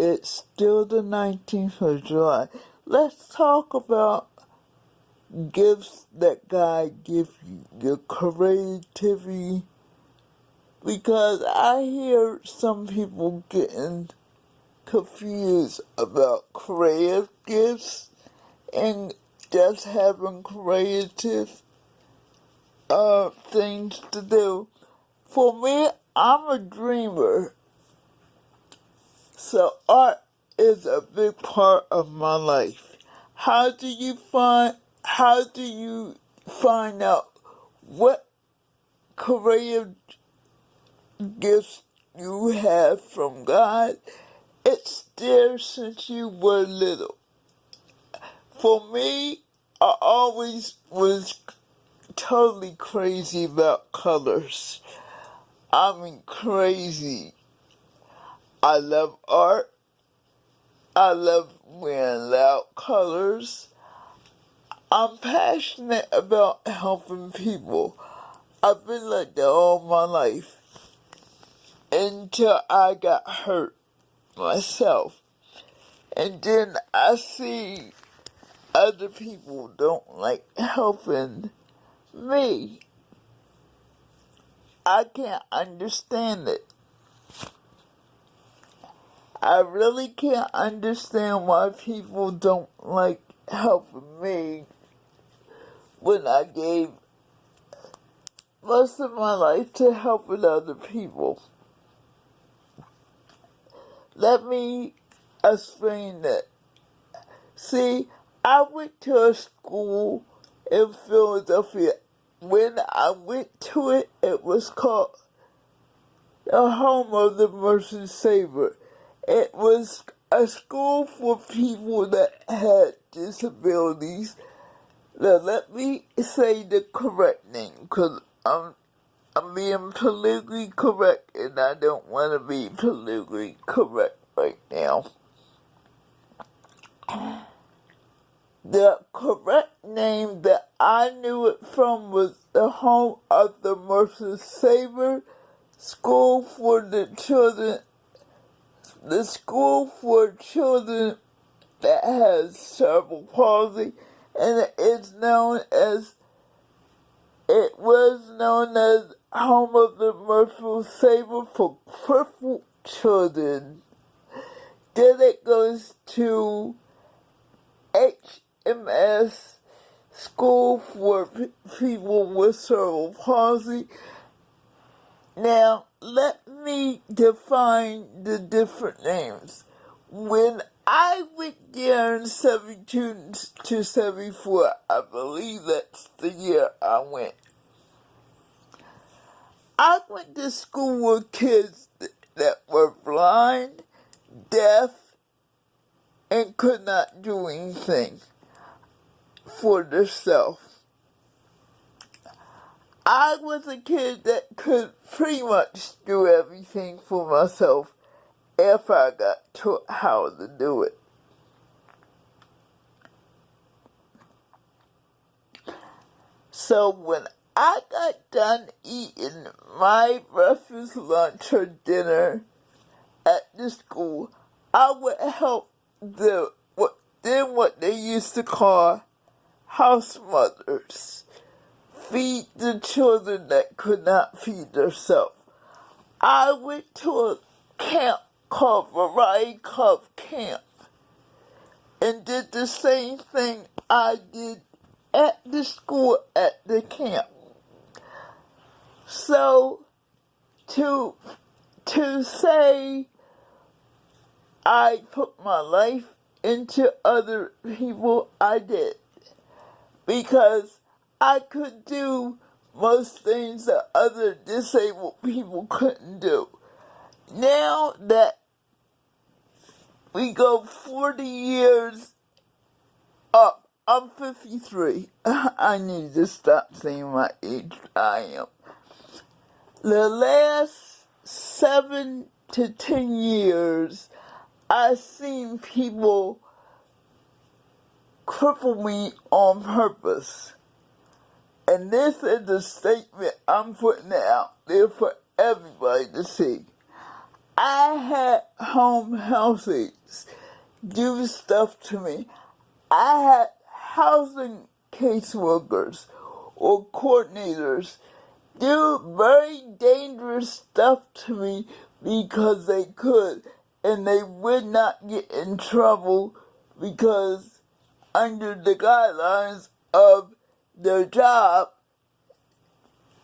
it's still the 19th of July. Let's talk about gifts that God gives you, your creativity, because I hear some people getting confused about creative gifts and just having creative things to do. For me, I'm a dreamer, so art is a big part of my life. How do you find out what creative gifts you have from God? It's there since you were little. For me, I always was totally crazy about colors. I mean crazy. I love art. I love wearing loud colors. I'm passionate about helping people. I've been like that all my life until I got hurt myself. And then I see other people don't like helping me. I can't understand it. I really can't understand why people don't like helping me when I gave most of my life to helping other people. Let me explain that. See, I went to a school in Philadelphia. When I went to it, it was called the Home of the Mercy Savior. It was a school for people that had disabilities. Now, let me say the correct name, because I'm being politically correct, and I don't want to be politically correct right now. The correct name that I knew it from was the Home of the Mercy Savior School for the Children. The school for children that has cerebral palsy, and it was known as Home of the Merciful Savior for crippled children. Then it goes to HMS School for people with cerebral palsy. Now, let me define the different names. When I went there in 72 to 74, I believe that's the year I went. I went to school with kids that were blind, deaf, and could not do anything for themselves. I was a kid that could pretty much do everything for myself if I got taught how to do it. So when I got done eating my breakfast, lunch, or dinner at the school, I would help what they used to call house mothers feed the children that could not feed themselves. I went to a camp called Variety Club Camp and did the same thing I did at the school at the camp. So to say I put my life into other people, I did, because I could do most things that other disabled people couldn't do. Now that we go 40 years up, I'm 53. I need to stop saying my age. I am. The last 7 to 10 years, I've seen people cripple me on purpose. And this is a statement I'm putting out there for everybody to see. I had home health aides do stuff to me. I had housing caseworkers or coordinators do very dangerous stuff to me because they could, and they would not get in trouble because under the guidelines of their job,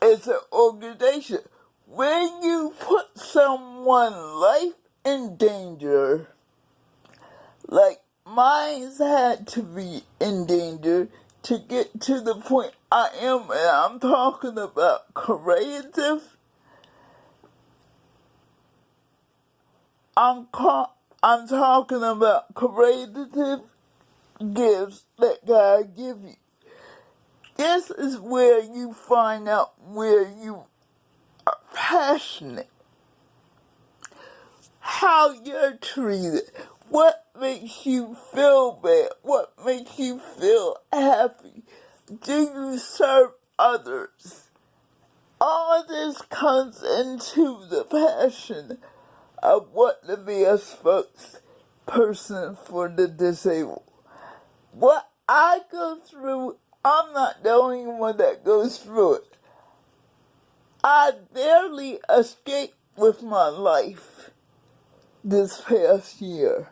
it's an organization. When you put someone's life in danger, like mine's had to be in danger to get to the point I am, and I'm talking about creative. I'm talking about creative gifts that God give you. This is where you find out where you are passionate, how you're treated, what makes you feel bad, what makes you feel happy. Do you serve others? All this comes into the passion of what to be a spokesperson for the disabled. What I go through, I'm not the only one that goes through it. I barely escaped with my life this past year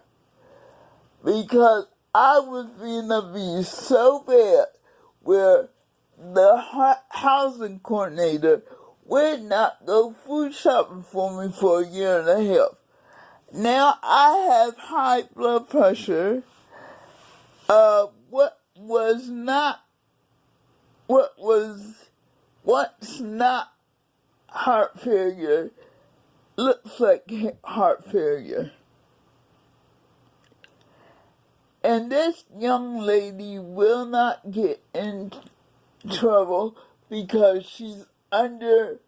because I was being abused so bad where the housing coordinator would not go food shopping for me for a year and a half. Now I have high blood pressure. What was once not heart failure looks like heart failure. And this young lady will not get in trouble because she's under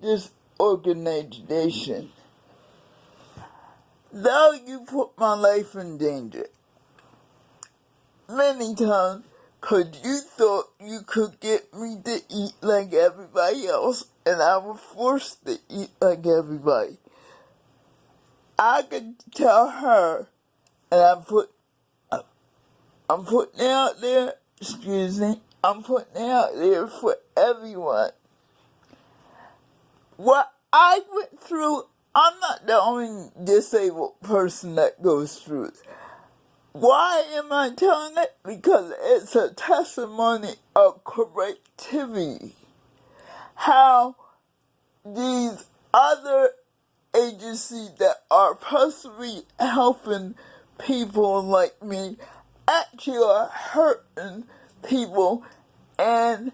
this organization. Though you put my life in danger many times because you thought you could get me to eat like everybody else, and I was forced to eat like everybody. I could tell her, and I'm putting out there, I'm putting out there for everyone. What I went through, I'm not the only disabled person that goes through it. Why am I telling it? Because it's a testimony of creativity. How these other agencies that are supposed to be helping people like me actually are hurting people, and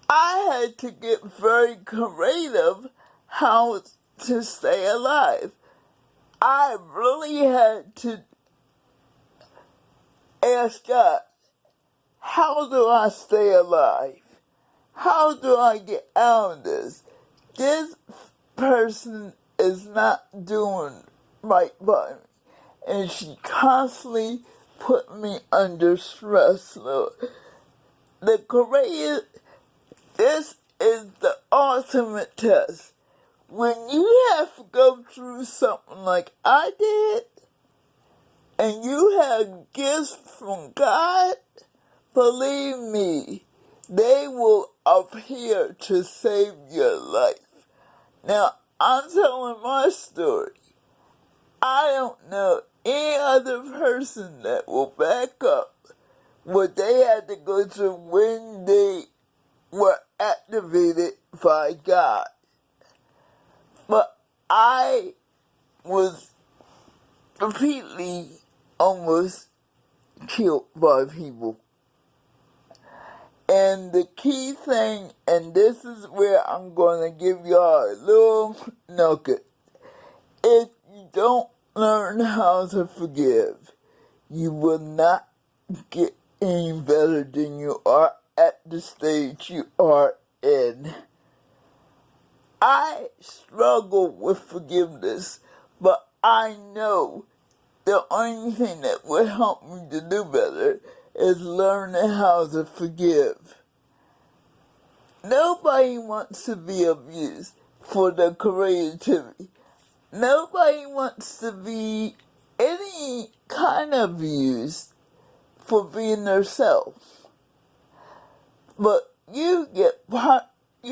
I had to get very creative how to stay alive. I really had to ask God, how do I stay alive? How do I get out of this? This person is not doing right by me, and she constantly put me under stress. So this is the ultimate test. When you have to go through something like I did, and you have gifts from God, believe me, they will appear to save your life. Now, I'm telling my story. I don't know any other person that will back up what they had to go through when they were activated by God. But I was repeatedly almost killed by people. And the key thing, and this is where I'm going to give y'all a little nugget. If you don't learn how to forgive, you will not get any better than you are at the stage you are in. I struggle with forgiveness, but I know the only thing that will help me to do better is learning how to forgive. Nobody wants to be abused for their creativity. nobody wants to be any kind of abused for being themselves. But you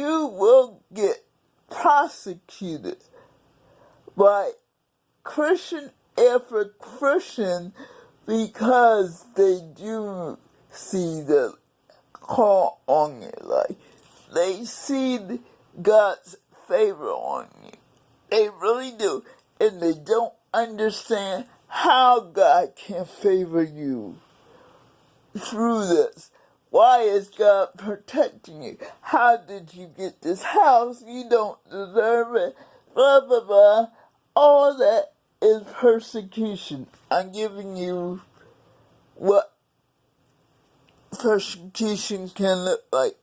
will get prosecuted by Christian after Christian because they do see the call on your life. They see God's favor on you. They really do. And they don't understand how God can favor you through this. Why is God protecting you? How did you get this house? You don't deserve it. Blah, blah, blah. All that is persecution. I'm giving you what persecution can look like.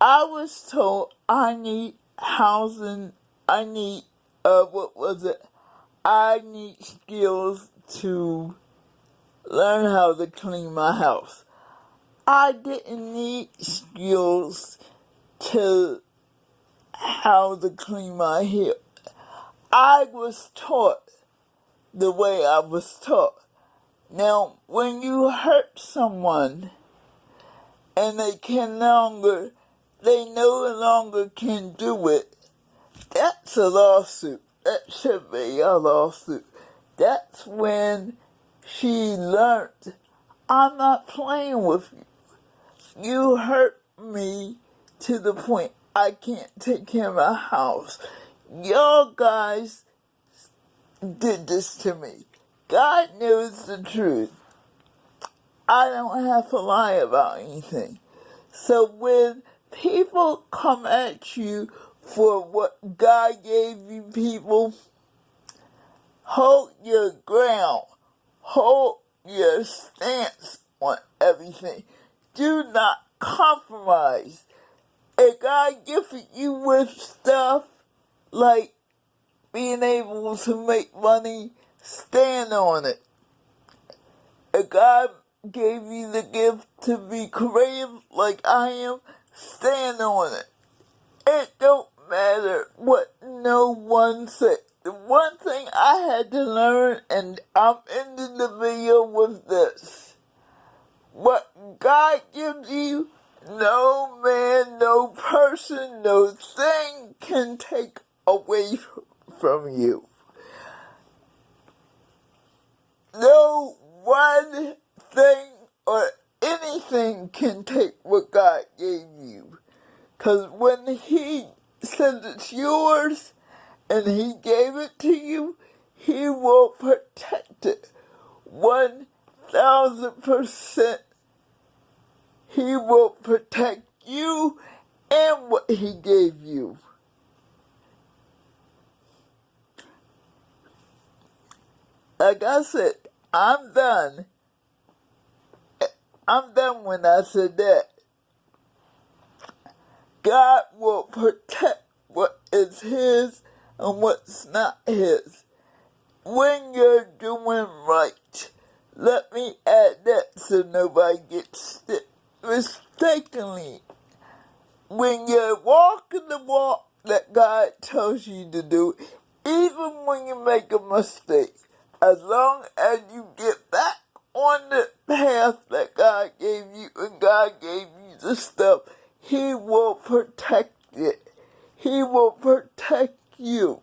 I was told I need housing, I need skills to learn how to clean my house. I didn't need skills to how to clean my hair. I was taught the way I was taught. Now, when you hurt someone and they no longer can do it, that's a lawsuit. That should be a lawsuit. That's when she learned, I'm not playing with you. You hurt me to the point I can't take care of my house. Y'all guys did this to me. God knows the truth. I don't have to lie about anything. So when people come at you for what God gave you, people, hold your ground. Hold your stance on everything. Do not compromise. If God gifted you with stuff like being able to make money, stand on it. If God gave you the gift to be creative like I am, stand on it. It don't matter what no one said. The one thing I had to learn, and I'm ending the video with this. What God gives you, no man, no person, no thing can take away from you. No one thing or anything can take what God gave you. Because when He says it's yours and He gave it to you, He will protect it 1,000%. He will protect you and what He gave you. Like I said, I'm done. I'm done when I said that. God will protect what is His and what's not His. When you're doing right, let me add that so nobody gets it mistakenly. When you're walking the walk that God tells you to do, even when you make a mistake, as long as you get back on the path that God gave you and God gave you the stuff, He will protect it. He will protect you.